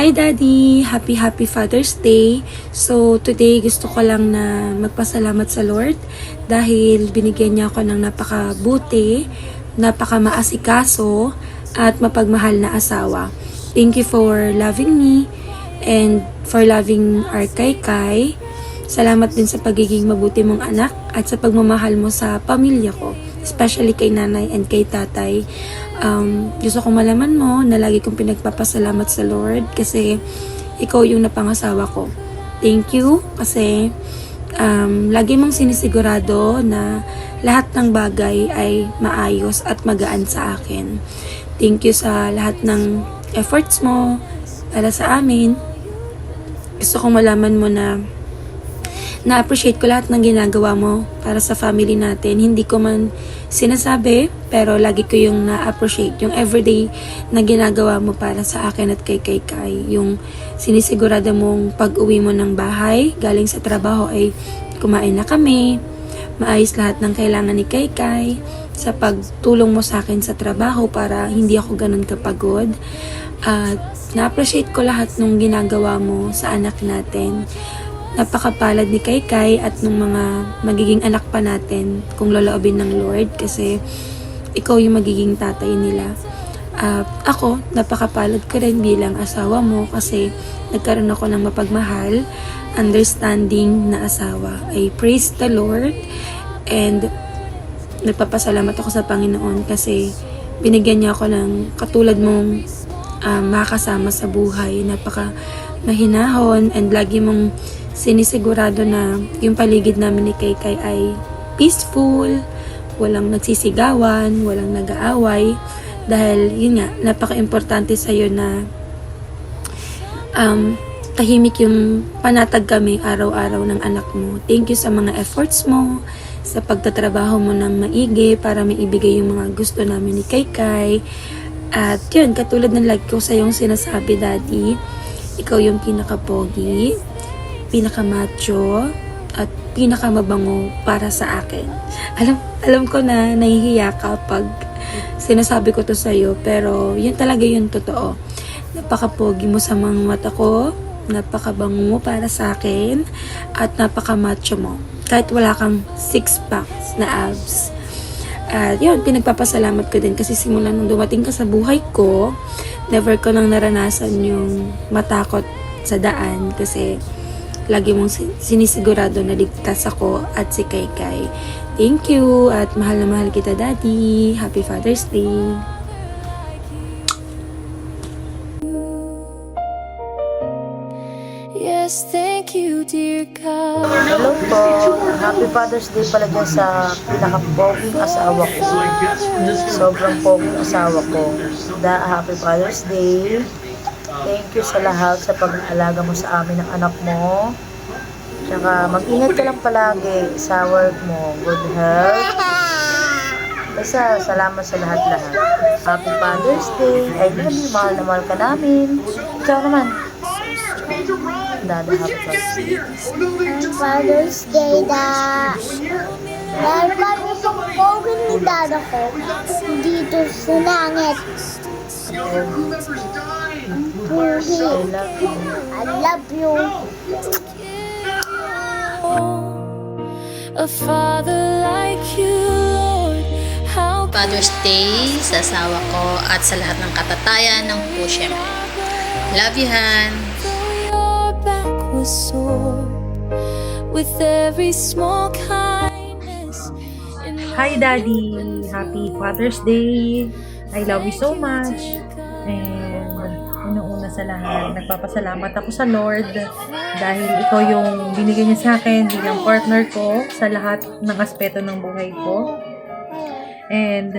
Hi Daddy! Happy Father's Day! So today gusto ko lang na magpasalamat sa Lord dahil binigyan niya ako ng napakabuti, napakamaasikaso at mapagmahal na asawa. Thank you for loving me and for loving our Kai. Salamat din sa pagiging mabuti mong anak at sa pagmamahal mo sa pamilya ko, especially kay nanay and kay tatay. Gusto kong malaman mo na lagi kong pinagpapasalamat sa Lord kasi ikaw yung napangasawa ko. Thank you kasi lagi mong sinisigurado na lahat ng bagay ay maayos at magaan sa akin. Thank you sa lahat ng efforts mo para sa amin. Gusto kong malaman mo na na-appreciate ko lahat ng ginagawa mo para sa family natin. Hindi ko man sinasabi, pero lagi ko yung na-appreciate. Yung everyday na ginagawa mo para sa akin at kay Kai. Yung sinisigurado mong pag-uwi mo ng bahay, galing sa trabaho ay kumain na kami. Maayos lahat ng kailangan ni Kai. Sa pagtulong mo sa akin sa trabaho para hindi ako ganun kapagod. At na-appreciate ko lahat ng ginagawa mo sa anak natin. Napakapalad ni Kai at ng mga magiging anak pa natin kung loloobin ng Lord kasi ikaw yung magiging tatay nila. Ako, napakapalad ko rin bilang asawa mo kasi nagkaroon ako ng mapagmahal, understanding na asawa. I praise the Lord and nagpapasalamat ako sa Panginoon kasi binigyan niya ako ng katulad mong makakasama sa buhay. Napaka mahinahon and lagi mong sinisigurado na yung paligid namin ni Kai ay peaceful, walang nagsisigawan, walang nag-aaway. Dahil yun nga, napaka-importante sa'yo na tahimik yung panatag kami araw-araw ng anak mo. Thank you sa mga efforts mo, sa pagtatrabaho mo ng maigi para maibigay yung mga gusto namin ni Kai. At yun, katulad ng lagi ko sa yung sinasabi, Daddy, ikaw yung pinaka-pogi, pinaka-macho, at pinaka-mabango para sa akin. Alam ko na nahihiya ka pag sinasabi ko to sa'yo, pero yun talaga yung totoo. Napaka-pogi mo sa mga mata ko, napaka-bango mo para sa akin, at napaka-macho mo. Kahit wala kang 6-packs na abs. At yun, pinagpapasalamat ko din kasi simula nung dumating ka sa buhay ko, never ko nang naranasan yung matakot sa daan kasi lagi mong sinisigurado na ligtas ako at si Kai. Thank you at mahal na mahal kita, Daddy. Happy Father's Day. Yes, thank you, dear God. Hello po. Happy Father's Day pala dyan sa pinaka-poging asawa ko. Sobrang poging asawa ko. Happy Father's Day. Thank you sa lahat sa pag-aalaga mo sa amin ng anak mo. Tsaka mag-ingat ka lang palagi sa work mo. Good health. Basta salamat sa lahat-lahat. Happy Father's Day. I love you. Mahal na mahal ka namin. Ikaw naman. Dada, happy Father's Day. Father's Day na dahil kami sa poging ni dada ko dito sa langit. Puhi. I love you. A father like you, Lord, how Father's Day sa asawa ko at sa lahat ng katatayan ng Pushem. Love you, Han. your back was sore with every small kindness in Hi Daddy! Happy Father's Day! I love you so much! And unang-una sa lahat, nagpapasalamat ako sa Lord dahil ikaw yung binigyan niya sa akin bilang partner ko sa lahat ng aspeto ng buhay ko. And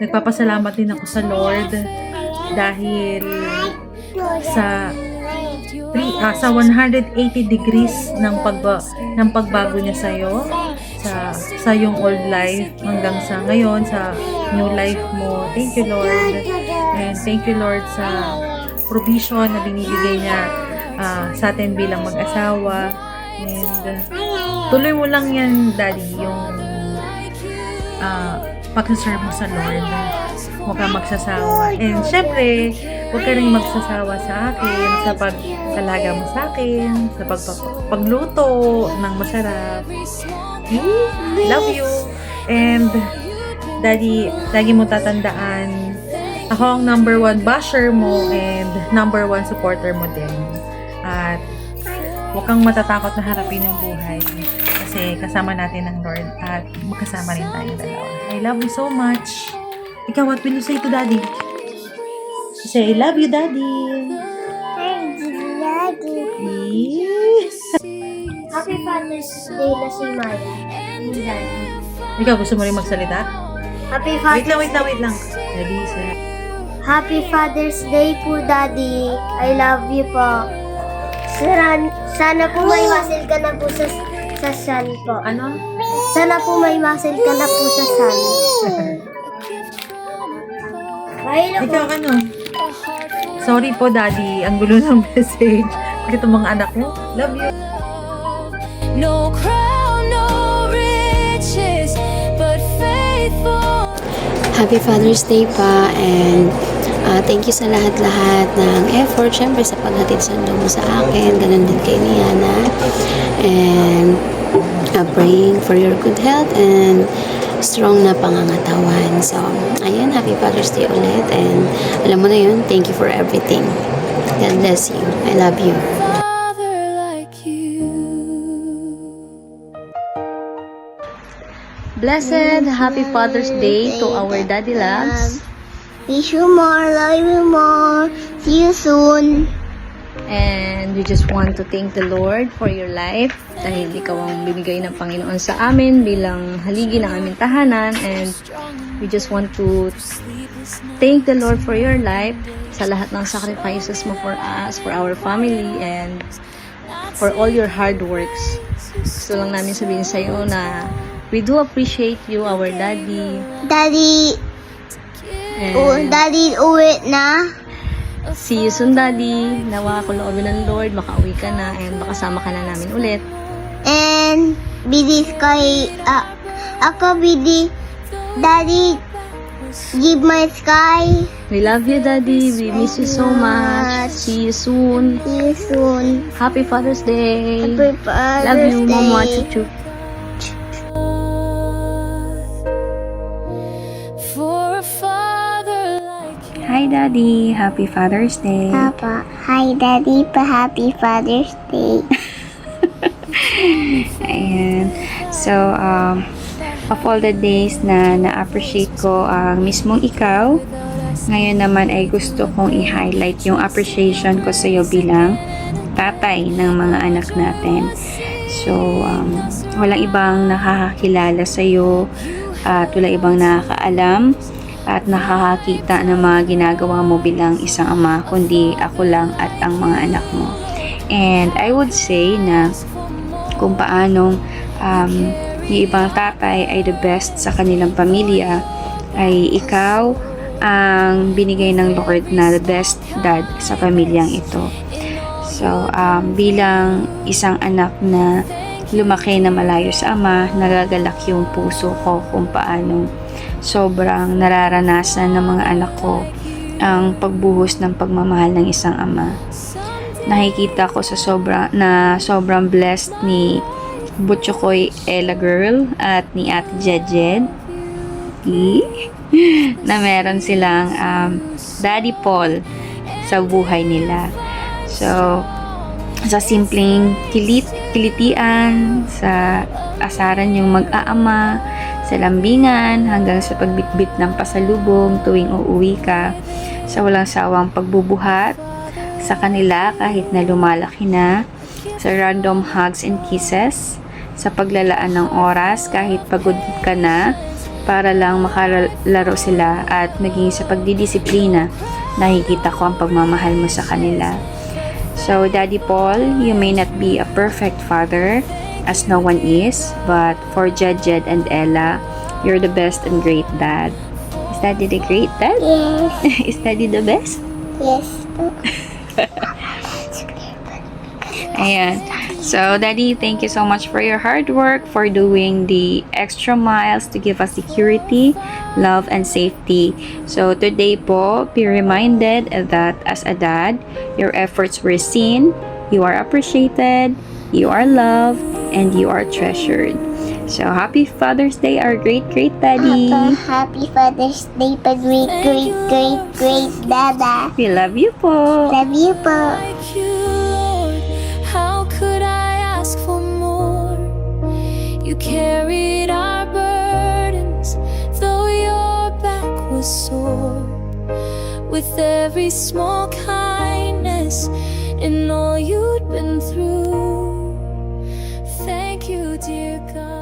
nagpapasalamat din ako sa Lord dahil sa 180 degrees ng pagbago niya sa iyo sa iyong old life hanggang sa ngayon sa new life mo. Thank you, Lord. And thank you, Lord, sa provision na binibigay niya sa atin bilang mag-asawa. And tuloy mo lang yan, Daddy, yung pag-serve mo sa Lord. huwag kang magsasawa. And syempre, huwag ka rin magsasawa sa akin sa pag-alaga mo sa akin, sa pagluto ng masarap. Love you. And Daddy, lagi mo tatandaan, ako ang number 1 basher mo and number 1 supporter mo din. At huwag kang matatakot na harapin ang buhay kasi kasama natin ang Lord at magkasama rin tayo dalawa. I love you so much. Ikaw, what will you say to Daddy? Say, I love you, Daddy. Thank you, Daddy. Happy Father's Day na si Maya. Daddy. Ikaw, gusto mo rin magsalita? Happy Wait Father's lang. Daddy, sir. Happy Father's Day po, Daddy. I love you po. Sana po may muscle ka na po sa sun po. Ano? Sana po may muscle ka na po sa sun. Mahilo po. Ikaw, ano? Sorry po, Daddy. Ang gulo ng message. Bakit ang mga anak mo? Love you. No crown, no riches, but faithful. Happy Father's Day pa, and thank you sa lahat-lahat ng effort, syempre sa paghatid sa mo sa akin, ganun din kay Niana, and praying for your good health and strong na pangangatawan. So, ayan, Happy Father's Day ulit, and alam mo na yun, thank you for everything. God bless you. I love you. Father like you. Blessed, happy Father's Day to our Daddy Loves. Wish you more, love you more. See you soon. And we just want to thank the Lord for your life dahil ikaw ang binigay ng Panginoon sa amin bilang haligi ng aming tahanan, and we just want to thank the Lord for your life sa lahat ng sacrifices mo for us, for our family, and for all your hard works. Gusto lang namin sabihin sa iyo na we do appreciate you, our Daddy. Daddy, And Daddy, uwi na. see you soon, Daddy. Nawa ko loobin ng Lord, makauwi ka na and makasama ka na namin ulit. And bidis kay ako bidi. Daddy, give my sky. We love you, Daddy. We miss you so much. See you soon. See you soon. Happy Father's Day. Happy Father's Love you, Day. Mama. Chuchu. For a father like you. Hi, Daddy. Happy Father's Day. Papa, hi Daddy, happy Father's Day. Ayan. So, of all the days na na-appreciate ko ang mismong ikaw, ngayon naman ay gusto kong i-highlight yung appreciation ko sa iyo bilang tatay ng mga anak natin. So, walang ibang nakakakilala sa iyo at walang ibang nakakaalam at nakakakita ng mga ginagawa mo bilang isang ama, kundi ako lang at ang mga anak mo. And I would say na kung paanong yung ibang tatay ay the best sa kanilang pamilya, ay ikaw ang binigay ng Lord na the best dad sa pamilyang ito. So, bilang isang anak na lumaki na malayo sa ama, nagagalak yung puso ko kung paano sobrang nararanasan ng mga anak ko ang pagbuhos ng pagmamahal ng isang ama. Nakikita ko sa sobrang blessed ni Butchokoy Ella Girl at ni Ate Jejed na meron silang Daddy Paul sa buhay nila. So, sa simpleng kilitian, sa asaran yung mag-aama, sa lambingan, hanggang sa pagbitbit ng pasalubong tuwing uuwi ka, sa walang sawang pagbubuhat sa kanila kahit na lumalaki na, sa random hugs and kisses, sa paglalaan ng oras kahit pagod ka na para lang makalaro sila, at naging sa pagdidisiplina, nakikita ko ang pagmamahal mo sa kanila. So, Daddy Paul, you may not be a perfect father, as no one is, but for Jejed and Ella, you're the best and great dad. Is Daddy the great dad? Yes, Is Daddy the best? yes. Ayan. So, Daddy, thank you so much for your hard work, for doing the extra miles to give us security, love, and safety. So, today po, be reminded that as a dad, your efforts were seen, you are appreciated, you are loved, and you are treasured. So, happy Father's Day, our great Daddy. Happy Father's Day pa great dada. We love you po. Love you po. Like you, Lord, how could I ask for more? You carried our burdens, though your back was sore. With every small kindness in all you'd been through. Thank you, dear God.